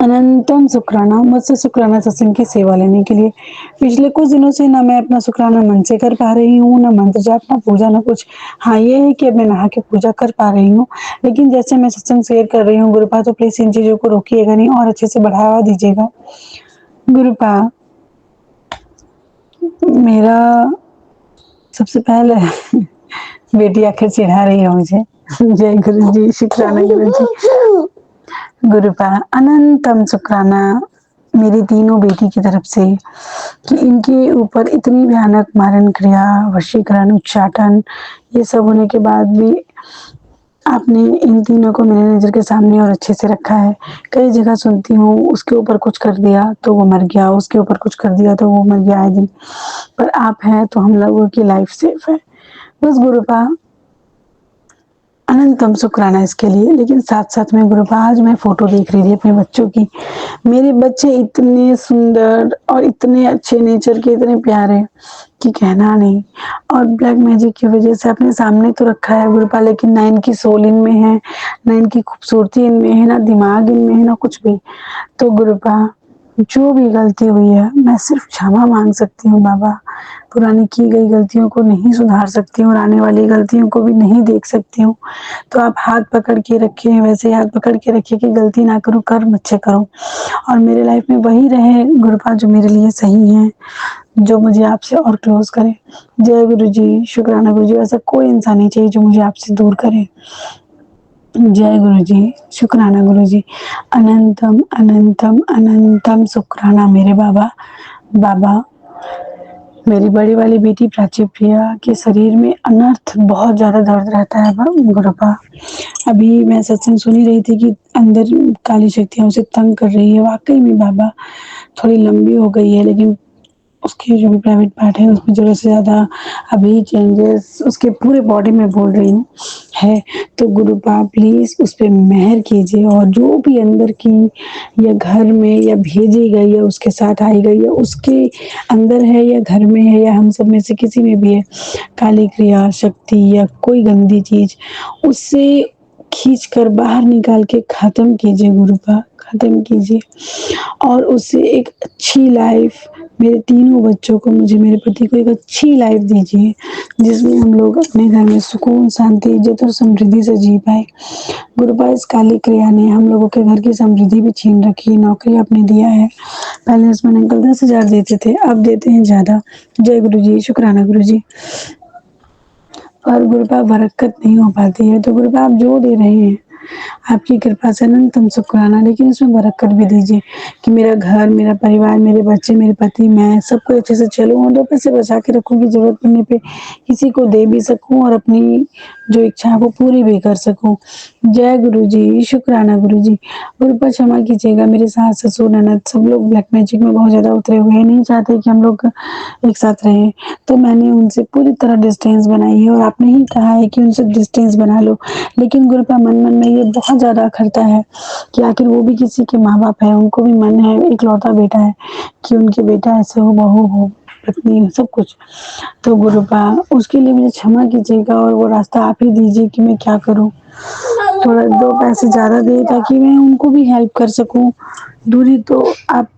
अनंतम शुक्राना मुझसे शुक्राना सत्संग की सेवा लेने के लिए। पिछले कुछ दिनों से ना मैं अपना शुक्राना मन से कर पा रही हूँ, ना मंत्र जाप, ना पूजा, ना कुछ। हाँ, ये है कि अब मैं नहा के पूजा कर पा रही हूँ, लेकिन जैसे मैं सत्संग शेयर कर रही हूँ गुरुपा, तो प्लीज इन चीजों को रोकिएगा नहीं और अच्छे से बढ़ावा दीजिएगा। गुरुपा, मेरा सबसे पहले बेटी आखिर चिढ़ा रही है मुझे। जय गुरु जी। शुक्राना गुरु जी। गुरुपा अनंतम शुक्राना मेरी तीनों बेटी की तरफ से कि इनके ऊपर इतनी भयानक मारण क्रिया, वशीकरण, उच्चाटन, ये सब होने के बाद भी आपने इन तीनों को मेरे नजर के सामने और अच्छे से रखा है। कई जगह सुनती हूँ उसके ऊपर कुछ कर दिया तो वो मर गया, उसके ऊपर कुछ कर दिया तो वो मर गया आए दिन, पर आप हैं तो हम लोगों की लाइफ सेफ है। बस गुरुपा अनंतम शुक्राना इसके लिए। लेकिन साथ-साथ में गुरुपा आज मैं फ़ोटो देख रही थी अपने बच्चों की। मेरे बच्चे इतने सुंदर और इतने अच्छे नेचर के, इतने प्यारे कि कहना नहीं। और ब्लैक मैजिक की वज़ह से अपने सामने तो रखा है गुरुपा, लेकिन ना इनकी सोल इनमें है, ना इनकी खूबसूरती इनमें है, ना दिमाग इनमें है, ना कुछ भी। तो गुरुपा जो भी गलती हुई है, मैं सिर्फ़ क्षमा माँग सकती हूँ बाबा। पुरानी की गई गलतियों को नहीं सुधार सकती हूँ और आने वाली गलतियों को भी नहीं देख सकती हूँ। तो आप हाथ पकड़ के रखे हैं, वैसे ही हाथ पकड़ के रखिए कि गलती ना करूँ, कर्म अच्छे करूँ और मेरे लाइफ़ में वही रहे गुरुपा जो मेरे लिए सही है, जो मुझे आपसे और क्लोज़ करे। जय गुरुजी, शुक्राना गुरुजी। ऐसा कोई इंसान नहीं चाहिए जो मुझे आपसे दूर करे। जय गुरुजी, शुक्राना गुरुजी। अनंतम, अनंतम, अनंतम शुक्राना मेरे बाबा। बाबा, मेरी बड़ी वाली बेटी प्राची प्रिया के शरीर में अनर्थ बहुत ज़्यादा दर्द रहता है गुरुपा। अभी मैं सत्संग सुन ही रही थी कि अंदर काली शक्तियाँ उसे तंग कर रही है। वाक़ई में बाबा थोड़ी लंबी हो गई है, लेकिन उसके जो भी प्राइवेट पार्ट है उसमें ज़रूरत से ज़्यादा अभी चेंजेस उसके पूरे बॉडी में बोल रही हूँ है। तो गुरुपा प्लीज़ उस पे मेहर कीजिए और जो भी अंदर की या घर में या भेजी गई या उसके साथ आई गई या उसके अंदर है या घर में है या हम सब में से किसी में भी है, काली क्रिया शक्ति या कोई गंदी चीज़, उससे खींच कर बाहर निकाल के ख़त्म कीजिए गुरुपा, ख़त्म कीजिए और उससे एक अच्छी लाइफ़ मेरे तीनों बच्चों को, मुझे, मेरे पति को एक अच्छी लाइफ़ दीजिए, जिसमें हम लोग अपने घर में सुकून, शांति, इज़्ज़त और समृद्धि से जी पाएँ। गुरुपा इस काली क्रिया ने हम लोगों के घर की समृद्धि भी छीन रखी है, नौकरी आपने दिया है। पहले हस्बैंड अंकल 10,000 देते थे, अब देते हैं ज़्यादा। जय गुरुजी, शुक्राना गुरुजी। और गुरुपा बरकत नहीं हो पाती है, तो गुरुपा आप जो दे रहे हैं आपकी कृपा से अनंतम शुक्राना, लेकिन इसमें बरकत भी दीजिए कि मेरा घर, मेरा परिवार, मेरे बच्चे, मेरे पति, मैं सब कोई अच्छे से चलूँ और 2 पैसे बचा के रखूँ कि ज़रूरत पड़ने पे किसी को दे भी सकूँ और अपनी जो इच्छा है वो पूरी भी कर सकूँ। जय गुरुजी, शुक्राना गुरुजी। गुरुपा क्षमा कीजिएगा, मेरे सास, ससुर, ननद सब लोग ब्लैक मैजिक में बहुत ज़्यादा उतरे हुए हैं, नहीं चाहते कि हम लोग एक साथ रहें। तो मैंने उनसे पूरी तरह डिस्टेंस बनाई है और आपने ही कहा है कि उनसे डिस्टेंस बना लो। लेकिन गुरुपा मन-मन में ये बहुत ज़्यादा अखरता है कि आखिर वो भी किसी के माँ-बाप हैं, उनको भी मन है, इकलौता बेटा है कि उनके बेटा ऐसे हो, बहू हो, पत्नी हो, सब कुछ। तो गुरुपा उसके लिए मुझे क्षमा कीजिएगा और वो रास्ता आप ही दीजिए कि मैं क्या करूँ? थोड़ा 2 पैसे ज़्यादा दें ताकि मैं उनको भी हेल्प कर सकूँ। दूरी तो आप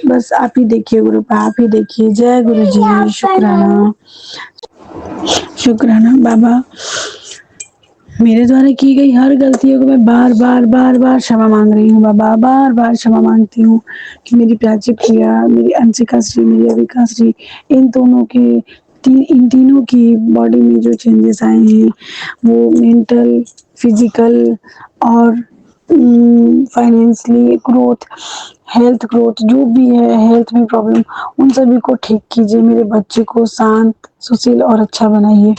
बस आप ही देखिए गुरुपा, आप ही देखिए। जय गुरुजी, शुक्राना। शुक्राना बाबा, मेरे द्वारा की गई हर गलतियों को मैं बार-बार क्षमा माँग रही हूँ बाबा, बार-बार क्षमा माँगती हूँ कि मेरी प्राची प्रिया, मेरी अंशिका श्री, मेरी अविका श्री, इन दोनों की इन तीनों की बॉडी में जो चेंजेस आए हैं, वो मेंटल, फिज़िकल और फाइनेंशियली ग्रोथ, हेल्थ ग्रोथ जो भी है, हेल्थ में प्रॉब्लम, उन सभी को ठीक कीजिए। मेरे बच्चे को शांत, सुशील और अच्छा बनाइए।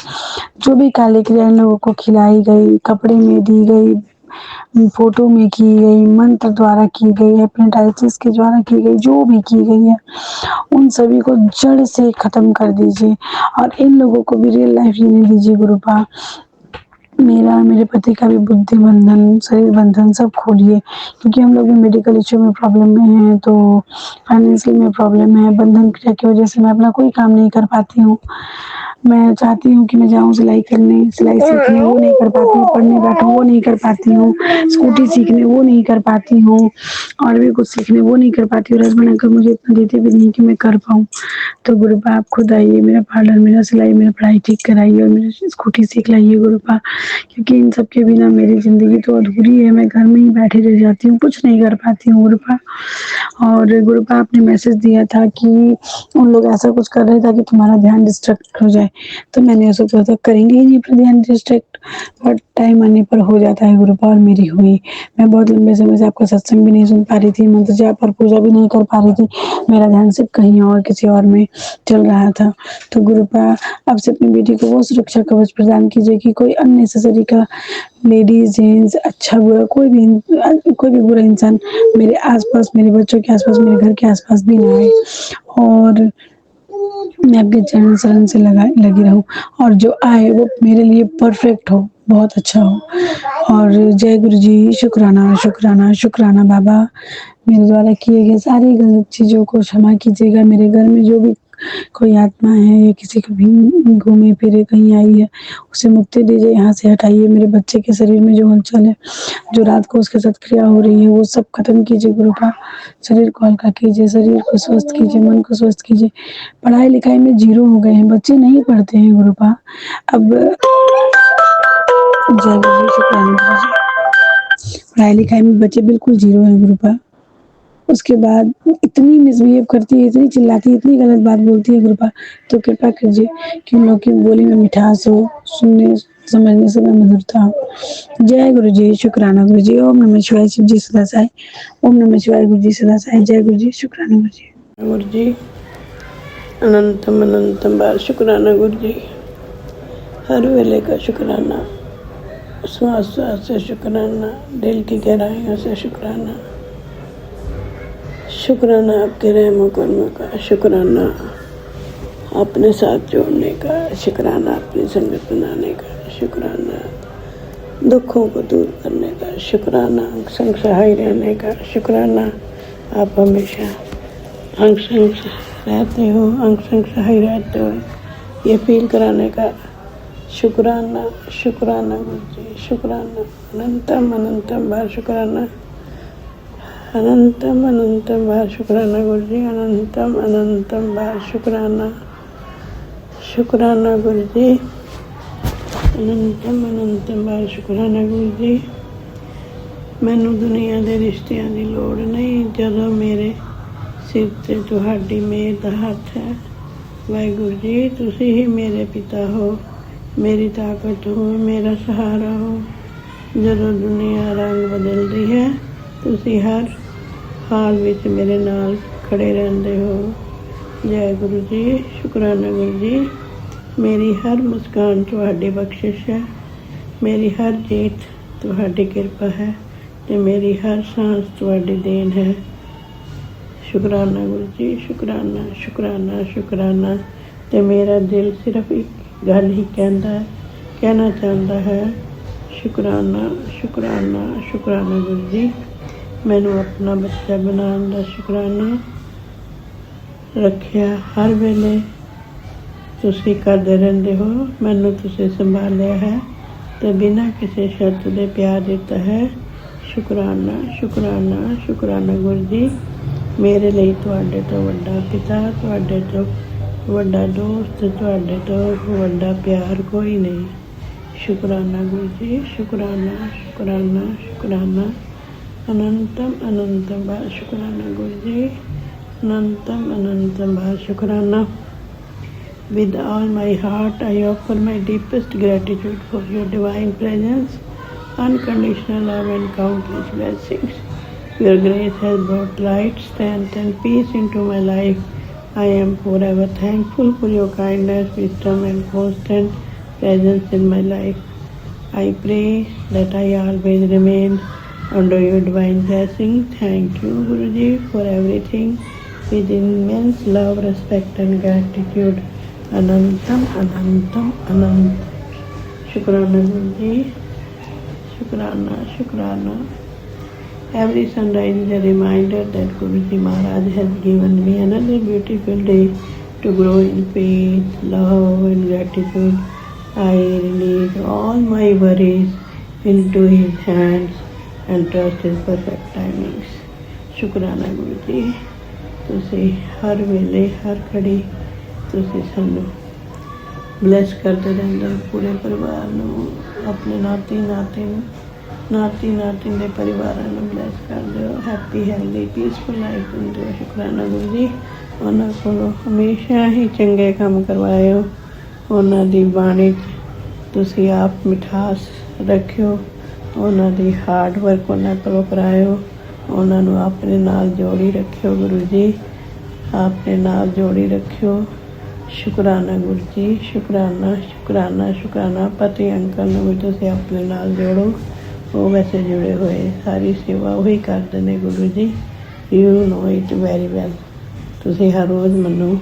जो भी काली क्रिया इन लोगों को खिलाई गई, कपड़े में दी गई, फ़ोटो में की गई, मंत्र द्वारा की गई, हिप्नोटाइसिस के द्वारा की गई, जो भी की गई है, उन सभी को जड़ से ख़त्म कर दीजिए और इन लोगों को भी रियल लाइफ़ जीने दीजिए गुरुपा। मेरा मेरे पति का भी बुद्धि बंधन, शरीर बंधन सब खोलिए क्योंकि हम लोग भी मेडिकल इश्यू में प्रॉब्लम में हैं, तो फाइनेंशियल में प्रॉब्लम है। बंधन क्रिया की वजह से मैं अपना कोई काम नहीं कर पाती हूँ। मैं चाहती हूँ कि मैं जाऊँ सिलाई करने, सिलाई सीखने, वो नहीं कर पाती हूँ, पढ़ने बैठूँ, वो नहीं कर पाती हूँ, स्कूटी सीखने, वो नहीं कर पाती हूँ और भी कुछ सीखने, वो नहीं कर पाती हूँ। हस्बैंड अंकल मुझे इतना देते भी नहीं कि मैं कर पाऊँ। तो गुरुपा आप खुद आइए, मेरा पार्लर, मेरा सिलाई, मेरा पढ़ाई ठीक कराइए और मेरी स्कूटी सीख लाइए गुरुपा, क्योंकि इन सब के बिना मेरी ज़िंदगी तो अधूरी है। मैं घर में ही बैठी रह जाती हूँ, कुछ नहीं कर पाती हूँ गुरुपा। और गुरुपा आपने मैसेज दिया था कि उन लोग ऐसा कुछ कर रहे हैं ताकि तुम्हारा ध्यान डिस्ट्रैक्ट हो जाए, तो मैंने सोचा था करेंगे ही नहीं पर ध्यान डिस्ट्रैक्ट, बट टाइम आने पर हो जाता है गुरुपा और मेरी हुई। मैं बहुत लंबे समय से आपका सत्संग भी नहीं सुन पा रही थी, मंत्र जाप और पूजा भी नहीं कर पा रही थी, मेरा ध्यान सिर्फ कहीं और किसी और में चल रहा था। तो गुरुपा अब से अपनी बेटी को वो सुरक्षा कवच प्रदान कीजिए कि कोई अननेसेसरी का लेडीज जेंट्स अच्छा बुरा कोई भी बुरा इंसान मेरे आसपास, मेरे बच्चों के आसपास, मेरे घर के आसपास भी ना आए। और मैं आपके चरण शरण से लगी रहूं और जो आए वो मेरे लिए परफेक्ट हो, बहुत अच्छा हो। और जय गुरु जी, शुक्राना शुक्राना शुक्राना बाबा, मेरे द्वारा किए गए सारी गलत चीज़ों को क्षमा कीजिएगा। मेरे घर में जो भी कोई आत्मा है या किसी को भी घूमे फिरे कहीं आई है, उसे मुक्ति दीजिए, यहाँ से हटाइए। मेरे बच्चे के शरीर में जो हलचल है, जो रात को उसके साथ क्रिया हो रही है, वो सब खत्म कीजिए गुरुपा। शरीर को हल्का कीजिए, शरीर को स्वस्थ कीजिए, मन को स्वस्थ कीजिए। पढ़ाई लिखाई में जीरो हो गए हैं, बच्चे नहीं पढ़ते हैं गुरुपा। अब जय गुरु जी, शुक्राना गुरु जी। पढ़ाई लिखाई में बच्चे बिल्कुल जीरो हैं गुरुपा। उसके बाद इतनी मिसबिहेव करती है, इतनी चिल्लाती है, इतनी गलत बात बोलती है गुरुपा। तो कृपा कीजिए कि उन लोग की बोली में मिठास हो, सुनने समझने से मधुरता हो। जय गुरु जी, शुक्राना गुरु जी। ओम नमः शिवाय, शिव जी सदा साई। ओम नमः शिवाय, गुरु जी सदा साई। जय गुरु जी, शुक्राना गुरु जी। गुरु जी अनंतम अनंतम बार शुक्राना गुरु जी, हर वेले का शुक्राना, श्वास श्वास से शुक्राना, दिल की गहराइयों से शुक्राना। शुक्राना आपके रहम कर्म का, शुक्राना अपने साथ जोड़ने का, शुक्राना अपनी संगत बनाने का, शुक्राना दुखों को दूर करने का, शुक्राना अंग संग सहाय रहने का, शुक्राना आप हमेशा अंग संग रहते हो, अंग संग सहाय रहते हो, ये फील कराने का शुक्राना। शुक्राना गुरु जी, शुक्राना अनंतम अनंतम बार शुक्राना, अनंतम अनंतम बार शुक्राना गुरु जी, अनंतम अनंतम बार शुक्राना। शुक्राना गुरु जी, अनंतम अनंतम बार शुक्राना गुरु जी। मैनू दुनिया ਦੇ ਰਿਸ਼ਤਿਆਂ ਦੀ ਲੋੜ ਨਹੀਂ, ਜਦੋਂ ਮੇਰੇ ਸਿਰ ਤੇ ਤੁਹਾਡੀ ਮਿਹਰ ਦਾ ਹੱਥ ਹੈ। ਵਾਹਿਗੁਰੂ ਜੀ, ਤੁਸੀਂ ਹੀ ਮੇਰੇ ਪਿਤਾ ਹੋ, ਮੇਰੀ ਤਾਕਤ ਹੋ, ਮੇਰਾ ਸਹਾਰਾ ਹੋ। ਜਦੋਂ ਦੁਨੀਆ ਰੰਗ ਬਦਲਦੀ ਹੈ, ਤੁਸੀਂ ਹਰ ਹਾਲ ਵਿੱਚ ਮੇਰੇ ਨਾਲ ਖੜੇ ਰਹਿੰਦੇ ਹੋ। ਜੈ ਗੁਰੂ ਜੀ, ਸ਼ੁਕਰਾਨਾ ਗੁਰੂ ਜੀ। ਮੇਰੀ ਹਰ ਮੁਸਕਾਨ ਤੁਹਾਡੀ ਬਖਸ਼ਿਸ਼ ਹੈ, ਮੇਰੀ ਹਰ ਜੀਤ ਤੁਹਾਡੀ ਕਿਰਪਾ ਹੈ ਤੇ ਮੇਰੀ ਹਰ ਸਾਂਸ ਤੁਹਾਡੀ ਦੇਣ ਹੈ। ਸ਼ੁਕਰਾਨਾ ਗੁਰੂ ਜੀ, ਸ਼ੁਕਰਾਨਾ ਸ਼ੁਕਰਾਨਾ ਸ਼ੁਕਰਾਨਾ। ਤੇ ਮੇਰਾ ਦਿਲ ਸਿਰਫ ਇੱਕ ਗੱਲ ਹੀ ਕਹਿਣਾ ਚਾਹੁੰਦਾ ਹੈ, ਸ਼ੁਕਰਾਨਾ ਸ਼ੁਕਰਾਨਾ ਸ਼ੁਕਰਾਨਾ ਗੁਰੂ ਜੀ। ਮੈਨੂੰ ਆਪਣਾ ਬੱਚਾ ਬਣਾਉਣ ਦਾ ਸ਼ੁਕਰਾਨਾ, ਰੱਖਿਆ ਹਰ ਵੇਲੇ ਤੁਸੀਂ ਕਰਦੇ ਰਹਿੰਦੇ ਹੋ, ਮੈਨੂੰ ਤੁਸੀਂ ਸੰਭਾਲਿਆ ਹੈ ਤੇ ਬਿਨਾਂ ਕਿਸੇ ਸ਼ਰਤ ਦੇ ਪਿਆਰ ਦਿੱਤਾ ਹੈ। ਸ਼ੁਕਰਾਨਾ ਸ਼ੁਕਰਾਨਾ ਸ਼ੁਕਰਾਨਾ ਗੁਰੂ ਜੀ। ਮੇਰੇ ਲਈ ਤੁਹਾਡੇ ਤੋਂ ਵੱਡਾ ਪਿਤਾ, ਤੁਹਾਡੇ ਤੋਂ ਵੱਡਾ ਦੋਸਤ, ਤੁਹਾਡੇ ਤੋਂ ਵੱਡਾ ਪਿਆਰ ਕੋਈ ਨਹੀਂ। ਸ਼ੁਕਰਾਨਾ ਗੁਰੂ ਜੀ, ਸ਼ੁਕਰਾਨਾ ਸ਼ੁਕਰਾਨਾ ਸ਼ੁਕਰਾਨਾ। ਅਨੰਤਮ ਅਨੰਤਮ ਬਾਰ ਸ਼ੁਕਰਾਨਾ ਗੁਰੂ ਜੀ, ਅਨੰਤਮ ਅਨੰਤਮ ਬਾਰ ਸ਼ੁਕਰਾਨਾ। With all my heart, I offer my deepest gratitude for your divine presence, unconditional love and countless blessings. Your grace has brought light, strength and peace into my life. I am forever thankful for your kindness, wisdom and constant presence in my life. I pray that I always remain under your divine blessing. Thank you, Guruji, for everything with immense love, respect and gratitude. अनंतम अनंतम अनंत। शुक्राना गुरु जी, शुक्राना शुक्राना। Every sunrise is a reminder that Guruji Maharaj has given me another beautiful day to grow in faith, love and gratitude. I release all my worries into his hands and trust his perfect timings. शुक्राना गुरु जी, ਤੁਸੀਂ ਹਰ ਵੇਲੇ ਹਰ ਘੜੀ ਤੁਸੀਂ ਸਾਨੂੰ bless ਕਰਦੇ ਰਹਿੰਦੇ ਹੋ, ਪੂਰੇ ਪਰਿਵਾਰ ਨੂੰ, ਆਪਣੇ ਨਾਤੀ ਨਾਤੀ ਦੇ ਪਰਿਵਾਰਾਂ ਨੂੰ ਬਲੈਸ ਕਰਦੇ ਹੋ। ਹੈਪੀ ਹੈਲਦੀ ਪੀਸਫੁਲ ਲਾਈਫ ਦਿੰਦੇ ਹੋ। ਸ਼ੁਕਰਾਨਾ ਗੁਰੂ ਜੀ। ਉਹਨਾਂ ਕੋਲੋਂ ਹਮੇਸ਼ਾ ਹੀ ਚੰਗੇ ਕੰਮ ਕਰਵਾਇਓ, ਉਹਨਾਂ ਦੀ ਬਾਣੀ 'ਚ ਤੁਸੀਂ ਆਪ ਮਿਠਾਸ ਰੱਖਿਓ, ਉਹਨਾਂ ਦੀ ਹਾਰਡ ਵਰਕ ਉਹਨਾਂ ਕੋਲੋਂ ਕਰਾਇਓ, ਉਹਨਾਂ ਨੂੰ ਆਪਣੇ ਨਾਲ ਜੋੜੀ ਰੱਖਿਓ ਗੁਰੂ ਜੀ, ਆਪਣੇ ਨਾਲ ਜੋੜੀ ਰੱਖਿਓ। ਸ਼ੁਕਰਾਨਾ ਗੁਰੂ ਜੀ, ਸ਼ੁਕਰਾਨਾ ਸ਼ੁਕਰਾਨਾ ਸ਼ੁਕਰਾਨਾ। ਪਤੀ ਅੰਕਲ ਨੂੰ ਵੀ ਤੁਸੀਂ ਆਪਣੇ ਨਾਲ ਜੋੜੋ, ਉਹ ਵੈਸੇ ਜੁੜੇ ਹੋਏ, ਸਾਰੀ ਸੇਵਾ ਉਹੀ ਕਰਦੇ ਨੇ Guru ji. You know it very well. ਤੁਸੀਂ ਹਰ ਰੋਜ਼ ਮੈਨੂੰ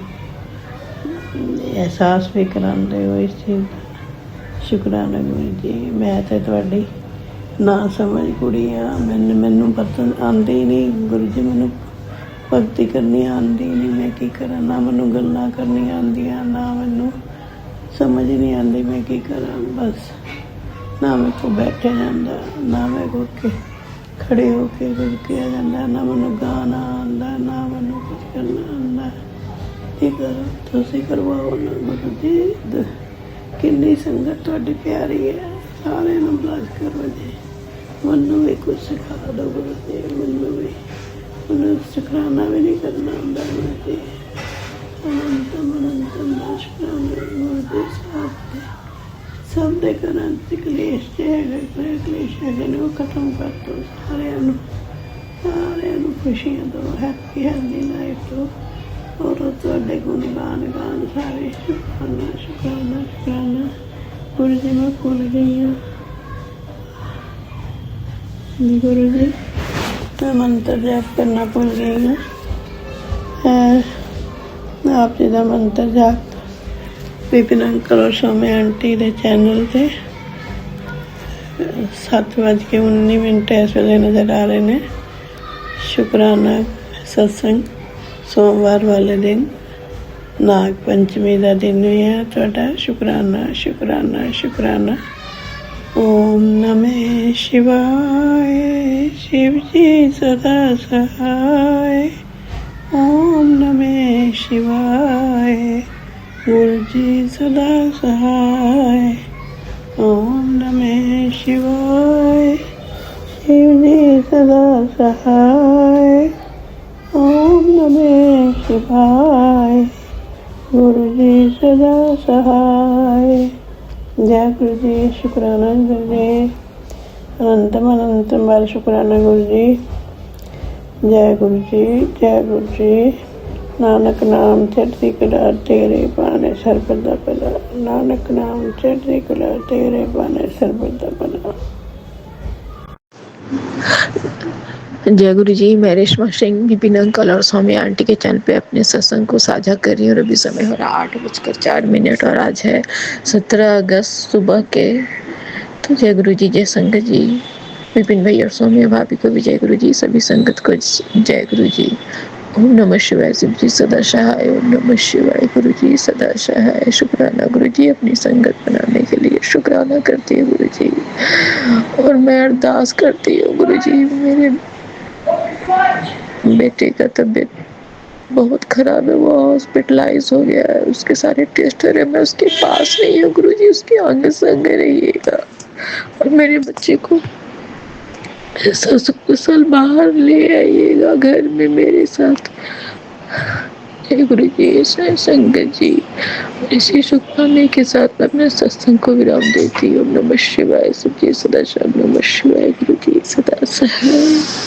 एहसास भी कराते हो इस चीज़ का। शुकराना गुरु जी। मैं तो तुहाडी ना समझ कुड़ी हाँ, मैनू पता आंदी नहीं गुरु जी, मैनू भगती करनी आंदी नहीं, मैं की करा। ना मैनू गल्लां करनियां आंदियां, ना मैनू समझ नहीं आती मैं की करा। बस ना मेरे को बैठा जाता, ना मैं को के खड़े होके कुछ किया जाता, ना मैनू गाना आंदा, ना मैनू कुछ करना आंदा। की करो तुसी करवाओ ना गुरु जी। किन्नी संगत तुहाडी प्यारी है, सारे नूं ब्लस करो जी। मैनू भी कुछ सिखा दो गुरु जी, मैनू शुकराना भी नहीं करना आंदा गुरु जी। अनंतम अनंतम शुकराना गुरु जी। सब दे घरां च कलेश कलेश है वो खत्म कर दो, सारिਆਂ ਨੂੰ खुशियां दो, हैप्पी लाइफ दो। और तुहाडे गुणगान गान सारे। शुकराना शुकराना शुकराना गुरु जी। मैं भुल गई हाँ गुरु जी, मैं मंत्र जाप करना भुल गई हाँ। आप जी का मंत्र जाप विपिन अंकल और सौम्य आंटी के चैनल से 7:19 इस वेले नज़र आ रहे हैं। शुकराना सत्संग सोमवार वाले दिन, नाग पंचमी का दिन भी है तुहाडा। शुकराना शुकराना शुकराना। ओम नमः शिवाय। शिव जी सदा सहाय। ओम नमः शिवाय। गुरु जी सदा सहाय। ओम नमः शिवाय। शिव जी सदा सहाय। ओम नमः शिवाय। गुरु जी सदा सहाय। जय गुरु जी। शुकराना गुरु जी। अनंतम अनंतम बार शुकराना गुरु जी। जय गुरु जी, जय गुरु जी। नानक नाम चढ़ती कला तेरे पाने सर्वदा भला। नानक नाम चढ़ती कला तेरे पाने सर्वदा भला। जय गुरु जी। मैं रेशमा सिंह विपिन अंकल और सौम्य आंटी के चैनल पे अपने सत्संग को साझा कर रही हूँ और अभी समय हो रहा 8:04 और आज है 17 अगस्त सुबह के। तो जय गुरु जी, जय संगत जी। विपिन भाई और सौम्य भाभी को भी जय गुरु जी, सभी संगत को जय गुरु जी। ओम नमः शिवाय। शिव जी सदा सहाय। ओम नमः शिवाय। गुरु जी सदा सहाय। शुक्राना गुरु जी, अपनी संगत बनाने के लिए शुक्राना करती हूँ गुरु जी। और मैं अरदास करती हूँ गुरु जी, मेरे बेटे का तबीयत बहुत खराब है, वो हॉस्पिटलाइज हो गया है, उसके सारे टेस्ट हो रहे हैं, मैं उसके पास नहीं हूँ गुरु जी, उसके आगे संग रहिएगा और मेरे बच्चे को सकुशल बाहर ले आइएगा घर में मेरे साथ। जय गुरु जी, जय संगत जी। इसी शुभकामना के साथ मैं अपने सत्संग को विराम देती हूँ। नमः शिवाय। शिव जी सदा नमः शिवाय। गुरु जी सदा सहाय।